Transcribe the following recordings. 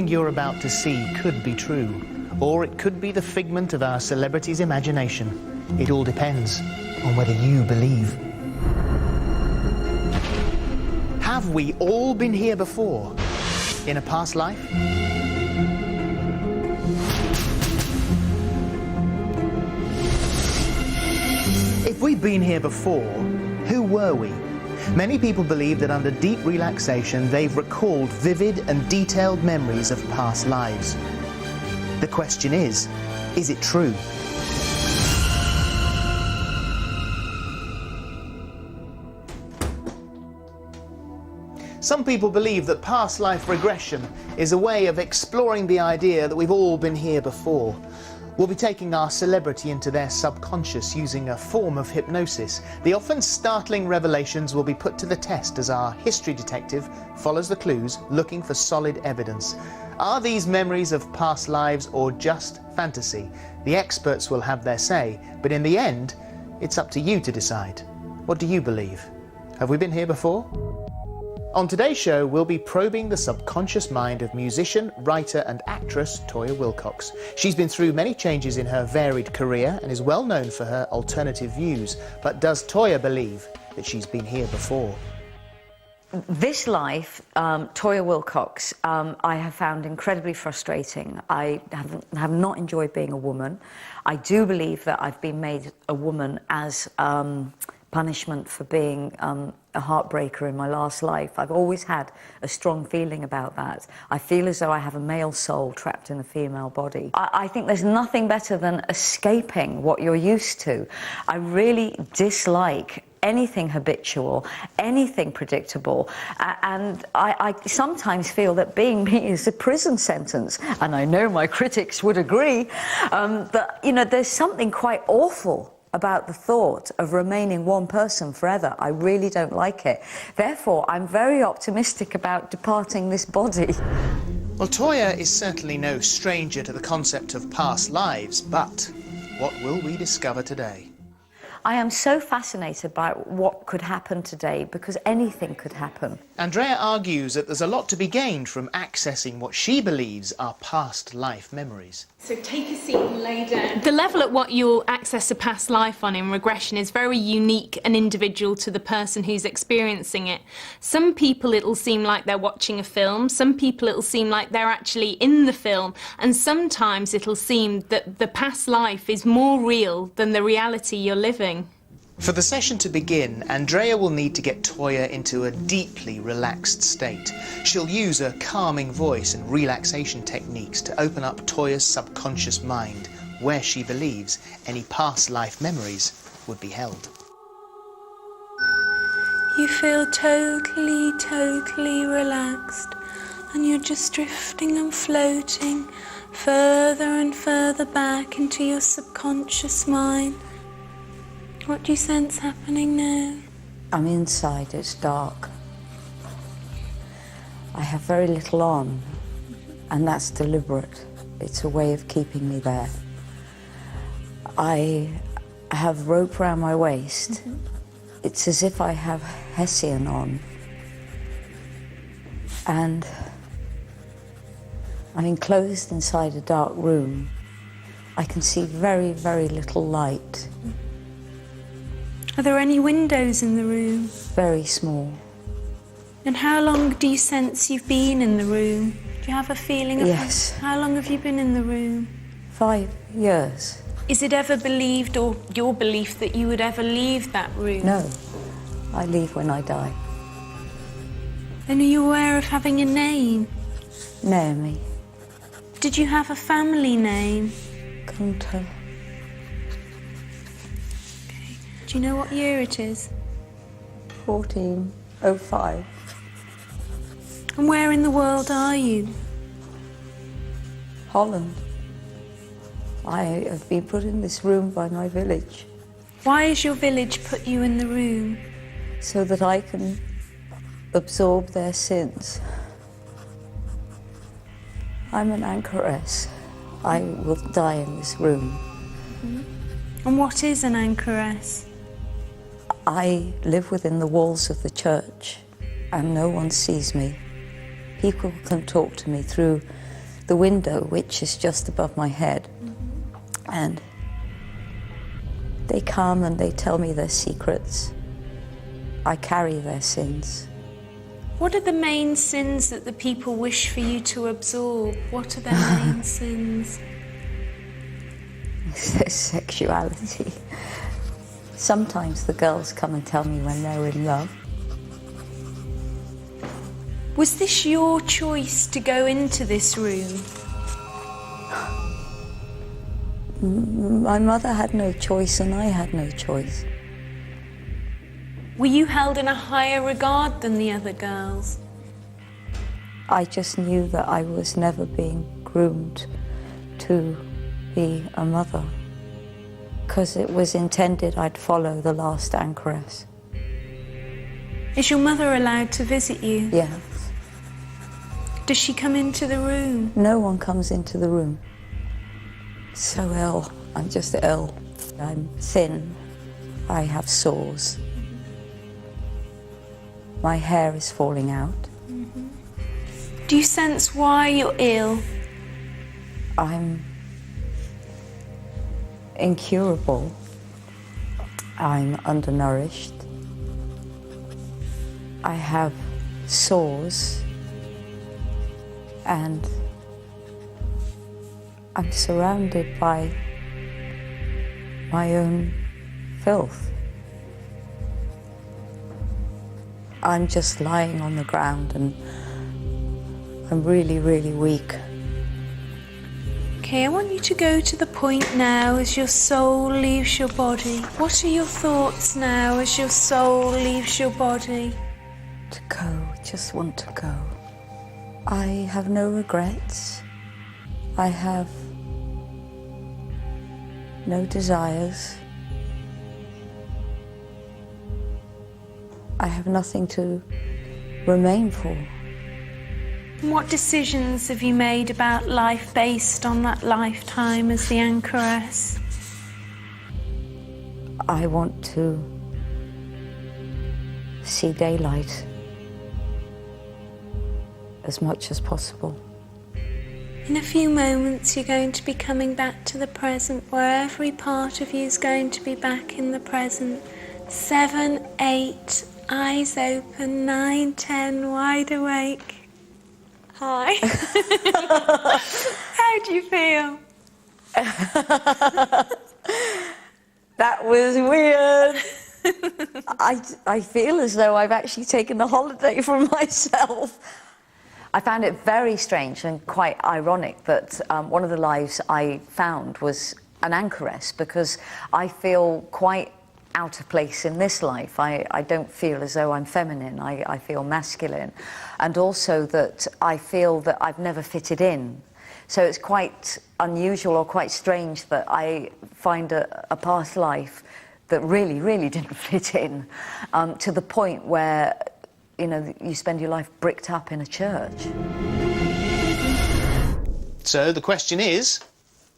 Something you're about to see could be true, or it could be the figment of our celebrity's imagination. It all depends on whether you believe. Have we all been here before, in a past life? If we've been here before, who were we? Many people believe that under deep relaxation, they've recalled vivid and detailed memories of past lives. The question is it true? Some people believe that past life regression is a way of exploring the idea that we've all been here before. We'll be taking our celebrity into their subconscious using a form of hypnosis. The often startling revelations will be put to the test as our history detective follows the clues, looking for solid evidence. Are these memories of past lives or just fantasy? The experts will have their say, but in the end, it's up to you to decide. What do you believe? Have we been here before? On today's show, we'll be probing the subconscious mind of musician, writer and actress Toyah Willcox. She's been through many changes in her varied career and is well known for her alternative views. But does Toyah believe that she's been here before? This life, Toyah Willcox, I have found incredibly frustrating. I have not enjoyed being a woman. I do believe that I've been made a woman as punishment for being a heartbreaker in my last life. I've always had a strong feeling about that. I feel as though I have a male soul trapped in a female body. I think there's nothing better than escaping what you're used to. I really dislike anything habitual, anything predictable, and I sometimes feel that being me is a prison sentence, and I know my critics would agree, but you know, there's something quite awful about the thought of remaining one person forever. I really don't like it. Therefore, I'm very optimistic about departing this body. Well, Toyah is certainly no stranger to the concept of past lives, but what will we discover today? I am so fascinated by what could happen today, because anything could happen. Andrea argues that there's a lot to be gained from accessing what she believes are past life memories. So take a seat and lay down. The level at what you'll access a past life on in regression is very unique and individual to the person who's experiencing it. Some people it'll seem like they're watching a film, some people it'll seem like they're actually in the film, and sometimes it'll seem that the past life is more real than the reality you're living. For the session to begin, Andrea will need to get Toyah into a deeply relaxed state. She'll use a calming voice and relaxation techniques to open up Toyah's subconscious mind, where she believes any past life memories would be held. You feel totally relaxed, and you're just drifting and floating further and further back into your subconscious mind. What do you sense happening now? I'm inside, it's dark. I have very little on, and that's deliberate. It's a way of keeping me there. I have rope around my waist. It's as if I have Hessian on. And I'm enclosed inside a dark room. I can see very little light. Are there any windows in the room? Very small. And how long do you sense you've been in the room? Do you have a feeling of Yes. How long have you been in the room? 5 years. Is it ever believed, or your belief, that you would ever leave that room? No, I leave when I die. And are you aware of having a name? Naomi. Did you have a family name? Couldn't tell. Do you know what year it is? 1405. And where in the world are you? Holland. I have been put in this room by my village Why has your village put you in the room? so that I can absorb their sins. I'm an anchoress. I will die in this room. And what is an anchoress? I live within the walls of the church and no one sees me. People can talk to me through the window, which is just above my head. And they come and they tell me their secrets. I carry their sins. What are the main sins that the people wish for you to absorb? What are their main sins? Sexuality. Sometimes the girls come and tell me when they're in love. Was this your choice to go into this room? My mother had no choice and I had no choice. Were you held in a higher regard than the other girls? I just knew that I was never being groomed to be a mother, because it was intended I'd follow the last anchoress. Is your mother allowed to visit you? Yes. Does she come into the room? No one comes into the room. So ill. I'm just ill. I'm thin. I have sores. My hair is falling out. Do you sense why you're ill? I'm incurable. I'm undernourished. I have sores. And I'm surrounded by my own filth. I'm just lying on the ground and I'm really, really weak. Okay, I want you to go to the point now as your soul leaves your body. What are your thoughts now as your soul leaves your body? To go, just want to go. I have no regrets. I have no desires. I have nothing to remain for. What decisions have you made about life based on that lifetime as the anchoress? I want to see daylight as much as possible. In a few moments, you're going to be coming back to the present, where every part of you is going to be back in the present. 7, 8, eyes open, 9, 10, wide awake. Hi. How do you feel? That was weird. I feel as though I've actually taken a holiday from myself. I found it very strange and quite ironic that one of the lives I found was an anchoress, because I feel quite out of place in this life. I don't feel as though I'm feminine, I feel masculine. And also that I feel that I've never fitted in. So it's quite unusual or quite strange that I find a past life that really, really didn't fit in, to the point where, you know, you spend your life bricked up in a church. So the question is,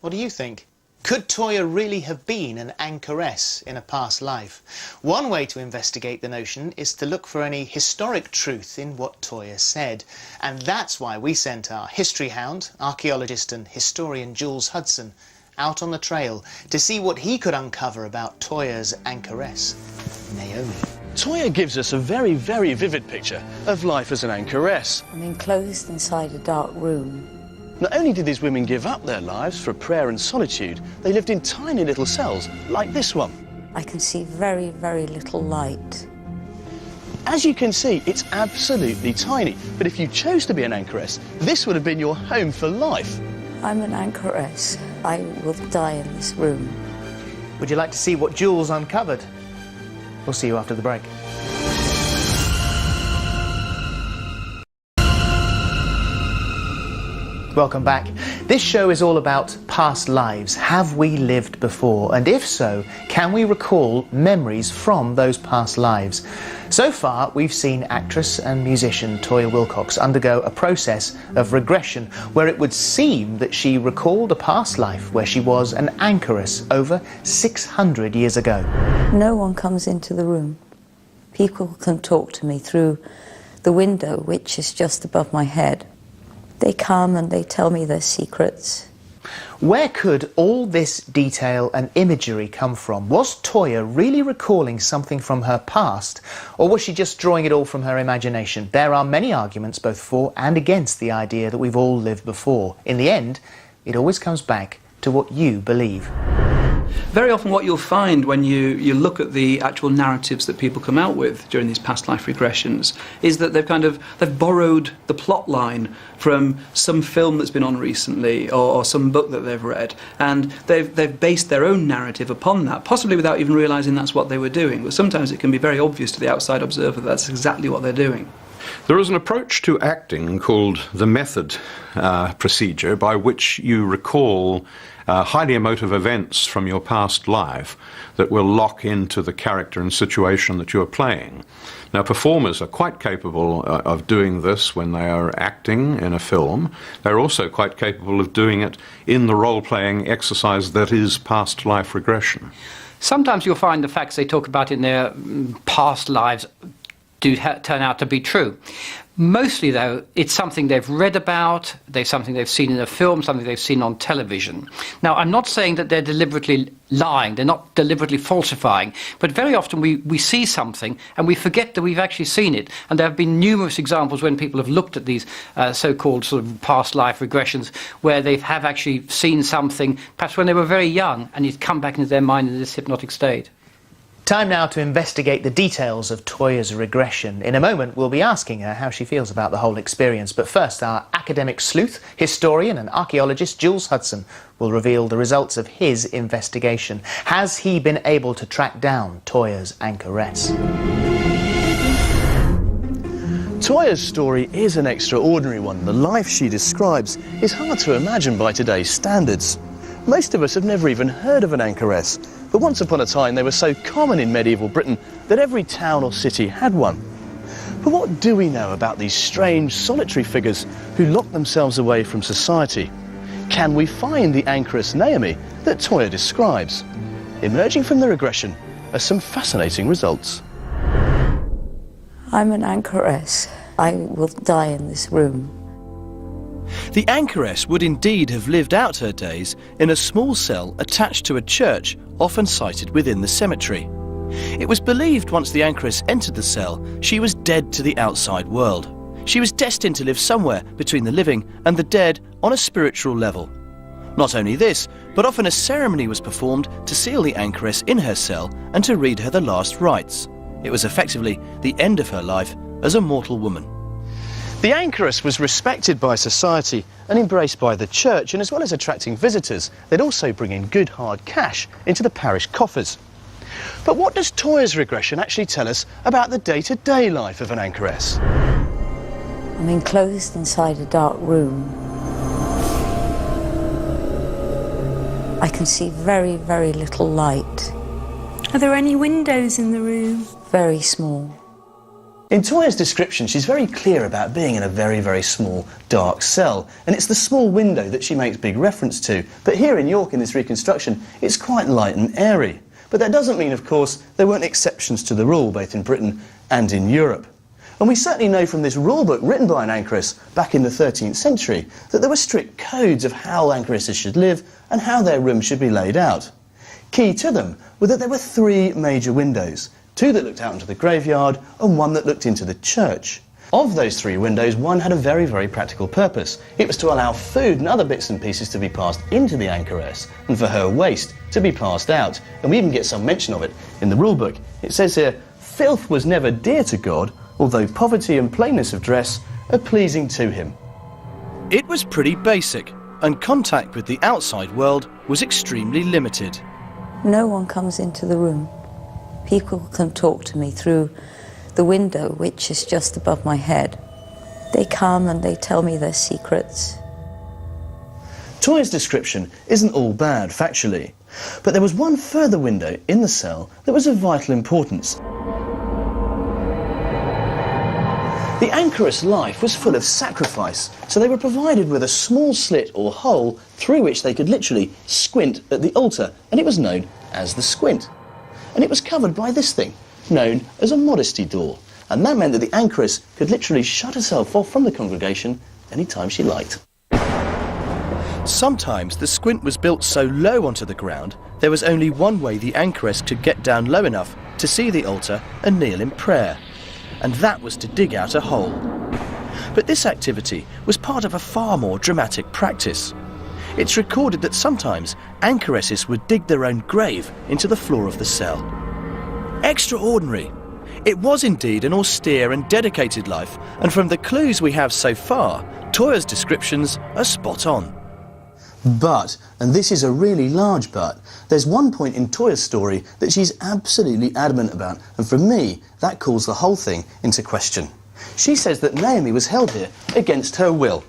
what do you think? Could Toyah really have been an anchoress in a past life? One way to investigate the notion is to look for any historic truth in what Toyah said. And that's why we sent our history hound, archaeologist and historian Jules Hudson, out on the trail to see what he could uncover about Toyah's anchoress, Naomi. Toyah gives us a very, very vivid picture of life as an anchoress. I'm enclosed inside a dark room. Not only did these women give up their lives for prayer and solitude, they lived in tiny little cells, like this one. I can see very, very little light. As you can see, it's absolutely tiny, but if you chose to be an anchoress, this would have been your home for life. I'm an anchoress. I will die in this room. Would you like to see what Jules uncovered? We'll see you after the break. Welcome back. This show is all about past lives. Have we lived before? And if so, can we recall memories from those past lives? So far, we've seen actress and musician Toyah Willcox undergo a process of regression where it would seem that she recalled a past life where she was an anchoress over 600 years ago. No one comes into the room. People can talk to me through the window, which is just above my head. They come and they tell me their secrets. Where could all this detail and imagery come from? Was Toyah really recalling something from her past, or was she just drawing it all from her imagination? There are many arguments both for and against the idea that we've all lived before. In the end, it always comes back to what you believe. Very often what you'll find when you look at the actual narratives that people come out with during these past life regressions is that they've borrowed the plot line from some film that's been on recently or some book that they've read, and they've based their own narrative upon that, possibly without even realising that's what they were doing. But sometimes it can be very obvious to the outside observer that that's exactly what they're doing. There is an approach to acting called the method procedure, by which you recall highly emotive events from your past life that will lock into the character and situation that you are playing. Now, performers are quite capable of doing this when they are acting in a film. They're also quite capable of doing it in the role-playing exercise that is past life regression. Sometimes you'll find the facts they talk about in their past lives do turn out to be true. Mostly, though, it's something they've read about, something they've seen in a film, something they've seen on television. Now, I'm not saying that they're deliberately lying, they're not deliberately falsifying, but very often we see something and we forget that we've actually seen it. And there have been numerous examples when people have looked at these so-called sort of past life regressions where they have actually seen something, perhaps when they were very young, and it's come back into their mind in this hypnotic state. Time now to investigate the details of Toyah's regression. In a moment, we'll be asking her how she feels about the whole experience. But first, our academic sleuth, historian and archaeologist Jules Hudson will reveal the results of his investigation. Has he been able to track down Toyah's anchoress? Toyah's story is an extraordinary one. The life she describes is hard to imagine by today's standards. Most of us have never even heard of an anchoress, but once upon a time they were so common in medieval Britain that every town or city had one. But what do we know about these strange, solitary figures who lock themselves away from society? Can we find the anchoress Naomi that Toyah describes? Emerging from the regression are some fascinating results. I'm an anchoress. I will die in this room. The anchoress would indeed have lived out her days in a small cell attached to a church, often sited within the cemetery. It was believed once the anchoress entered the cell, she was dead to the outside world. She was destined to live somewhere between the living and the dead on a spiritual level. Not only this, but often a ceremony was performed to seal the anchoress in her cell and to read her the last rites. It was effectively the end of her life as a mortal woman. The anchoress was respected by society and embraced by the church, and as well as attracting visitors, they'd also bring in good hard cash into the parish coffers. But what does Toyah's regression actually tell us about the day-to-day life of an anchoress? I'm enclosed inside a dark room. I can see very, very little light. Are there any windows in the room? Very small. In Toyah's description, she's very clear about being in a very, very small, dark cell, and it's the small window that she makes big reference to. But here in York, in this reconstruction, it's quite light and airy. But that doesn't mean, of course, there weren't exceptions to the rule, both in Britain and in Europe. And we certainly know from this rule book written by an anchoress back in the 13th century that there were strict codes of how anchoresses should live and how their rooms should be laid out. Key to them were that there were 3 major windows. 2 that looked out into the graveyard and 1 that looked into the church. Of those 3 windows, 1 had a very, very practical purpose. It was to allow food and other bits and pieces to be passed into the anchoress and for her waste to be passed out. And we even get some mention of it in the rule book. It says here, "Filth was never dear to God, although poverty and plainness of dress are pleasing to him." It was pretty basic, and contact with the outside world was extremely limited. No one comes into the room. People can talk to me through the window, which is just above my head. They come and they tell me their secrets. Toyah's description isn't all bad, factually. But there was one further window in the cell that was of vital importance. The anchoress life was full of sacrifice, so they were provided with a small slit or hole through which they could literally squint at the altar, and it was known as the squint. And it was covered by this thing, known as a modesty door. And that meant that the anchoress could literally shut herself off from the congregation anytime she liked. Sometimes the squint was built so low onto the ground, there was only one way the anchoress could get down low enough to see the altar and kneel in prayer, and that was to dig out a hole. But this activity was part of a far more dramatic practice. It's recorded that sometimes anchoresses would dig their own grave into the floor of the cell. Extraordinary! It was indeed an austere and dedicated life, and from the clues we have so far, Toyah's descriptions are spot on. But, and this is a really large but, there's one point in Toyah's story that she's absolutely adamant about, and for me, that calls the whole thing into question. She says that Naomi was held here against her will.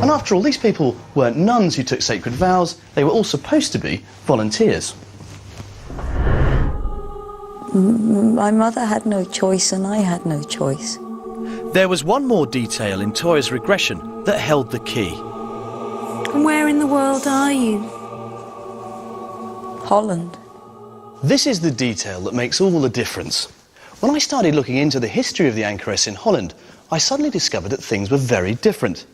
And after all, these people weren't nuns who took sacred vows, they were all supposed to be volunteers. My mother had no choice and I had no choice. There was one more detail in Toyah's regression that held the key. And where in the world are you? Holland. This is the detail that makes all the difference. When I started looking into the history of the anchoress in Holland, I suddenly discovered that things were very different.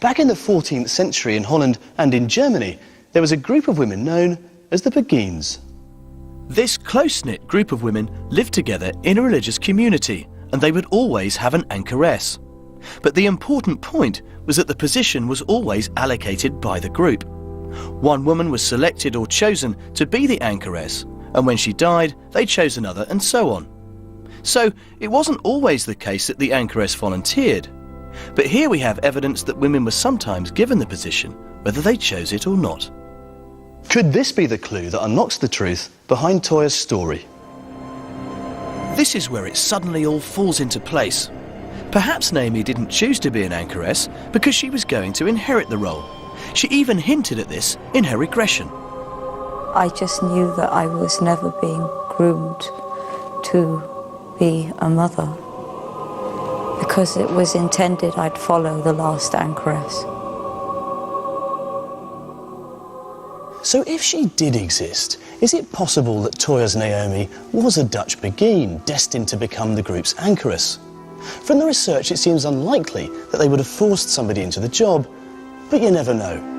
Back in the 14th century in Holland and in Germany, there was a group of women known as the Beguines. This close-knit group of women lived together in a religious community, and they would always have an anchoress. But the important point was that the position was always allocated by the group. One woman was selected or chosen to be the anchoress, and when she died, they chose another, and so on. So it wasn't always the case that the anchoress volunteered. But here we have evidence that women were sometimes given the position, whether they chose it or not. Could this be the clue that unlocks the truth behind Toyah's story? This is where it suddenly all falls into place. Perhaps Naomi didn't choose to be an anchoress because she was going to inherit the role. She even hinted at this in her regression. I just knew that I was never being groomed to be a mother, because it was intended I'd follow the last anchoress. So if she did exist, is it possible that Toyah's Naomi was a Dutch Beguine destined to become the group's anchoress? From the research, it seems unlikely that they would have forced somebody into the job, but you never know.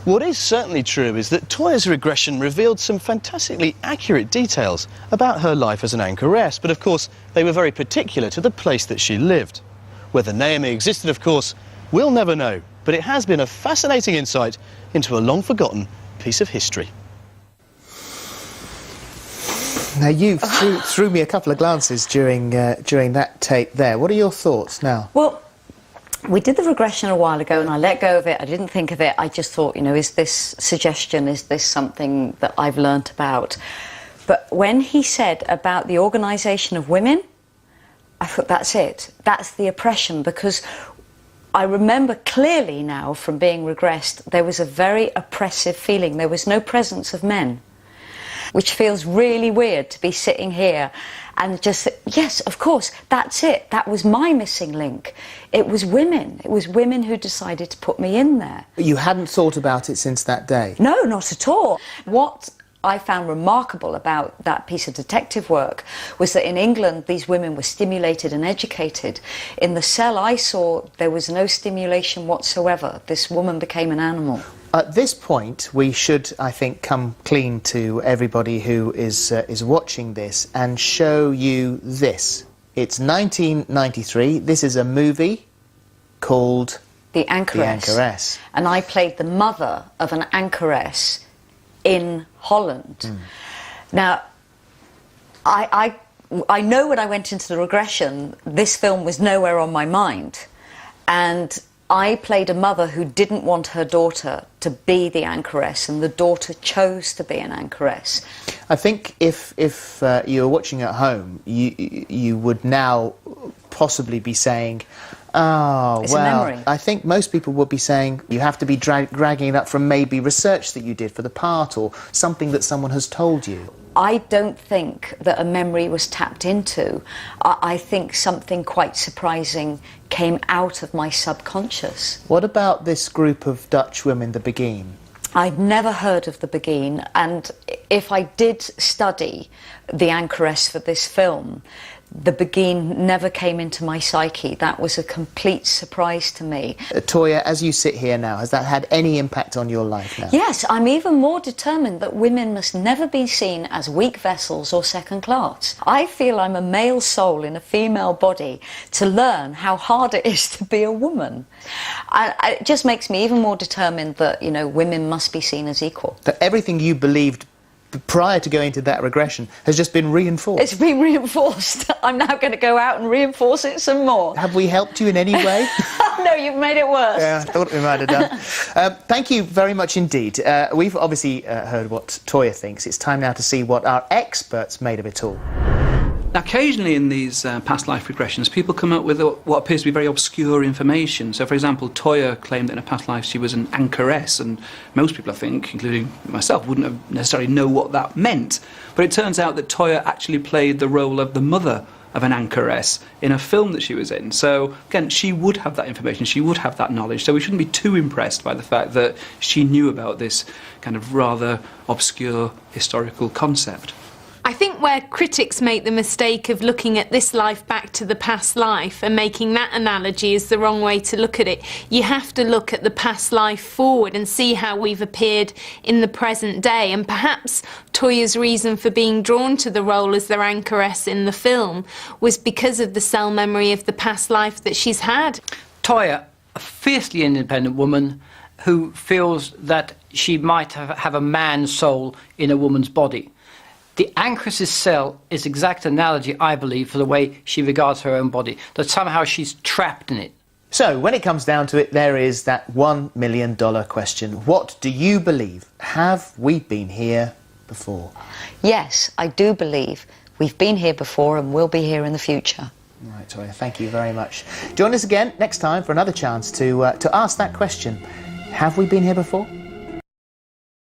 What is certainly true is that Toyah's regression revealed some fantastically accurate details about her life as an anchoress, but of course they were very particular to the place that she lived. Whether Naomi existed, of course, we'll never know, but it has been a fascinating insight into a long-forgotten piece of history. Now, you threw me a couple of glances during that tape there. What are your thoughts now? Well, we did the regression a while ago and I let go of it. I didn't think of it. I just thought, you know, is this suggestion, is this something that I've learnt about? But when he said about the organisation of women, I thought that's it. That's the oppression, because I remember clearly now from being regressed, there was a very oppressive feeling. There was no presence of men, which feels really weird to be sitting here and just, yes, of course, that's it. That was my missing link. It was women. It was women who decided to put me in there. You hadn't thought about it since that day? No, not at all. What I found remarkable about that piece of detective work was that in England these women were stimulated and educated. In the cell I saw there was no stimulation whatsoever. This woman became an animal. At this point we should, I think, come clean to everybody who is watching this and show you this. It's 1993. This is a movie called The Anchoress. The Anchoress. And I played the mother of an anchoress in Holland. Now, I know when I went into the regression, this film was nowhere on my mind. And I played a mother who didn't want her daughter to be the anchoress, and the daughter chose to be an anchoress. I think if you were watching at home, you would now possibly be saying, oh, it's well, a memory. I think most people would be saying you have to be dragging it up from maybe research that you did for the part or something that someone has told you. I don't think that a memory was tapped into. I think something quite surprising came out of my subconscious. What about this group of Dutch women, the Beguine? I'd never heard of the Beguine, and if I did study the anchoress for this film, the Beguine never came into my psyche. That was a complete surprise to me. Toyah, as you sit here now, has that had any impact on your life now? Yes, I'm even more determined that women must never be seen as weak vessels or second class. I feel I'm a male soul in a female body to learn how hard it is to be a woman. It just makes me even more determined that, you know, women must be seen as equal. That everything you believed prior to going to that regression has just been reinforced. It's been reinforced. I'm now going to go out and reinforce it some more. Have we helped you in any way? No, you've made it worse. Yeah, I thought we might have done. Thank you very much indeed. We've obviously heard what Toyah thinks. It's time now to see what our experts made of it all. Now, occasionally in these past life regressions, people come up with what appears to be very obscure information. So, for example, Toyah claimed that in a past life she was an anchoress, and most people, I think, including myself, wouldn't have necessarily know what that meant. But it turns out that Toyah actually played the role of the mother of an anchoress in a film that she was in. So, again, she would have that information, she would have that knowledge, so we shouldn't be too impressed by the fact that she knew about this kind of rather obscure historical concept. I think where critics make the mistake of looking at this life back to the past life and making that analogy is the wrong way to look at it. You have to look at the past life forward and see how we've appeared in the present day. And perhaps Toyah's reason for being drawn to the role as their anchoress in the film was because of the cell memory of the past life that she's had. Toyah, a fiercely independent woman who feels that she might have a man's soul in a woman's body. The anchoress's cell is exact analogy, I believe, for the way she regards her own body, that somehow she's trapped in it. So, when it comes down to it, there is that $1 million question. What do you believe? Have we been here before? Yes, I do believe we've been here before and will be here in the future. Right, Toyah, thank you very much. Join us again next time for another chance to ask that question. Have we been here before?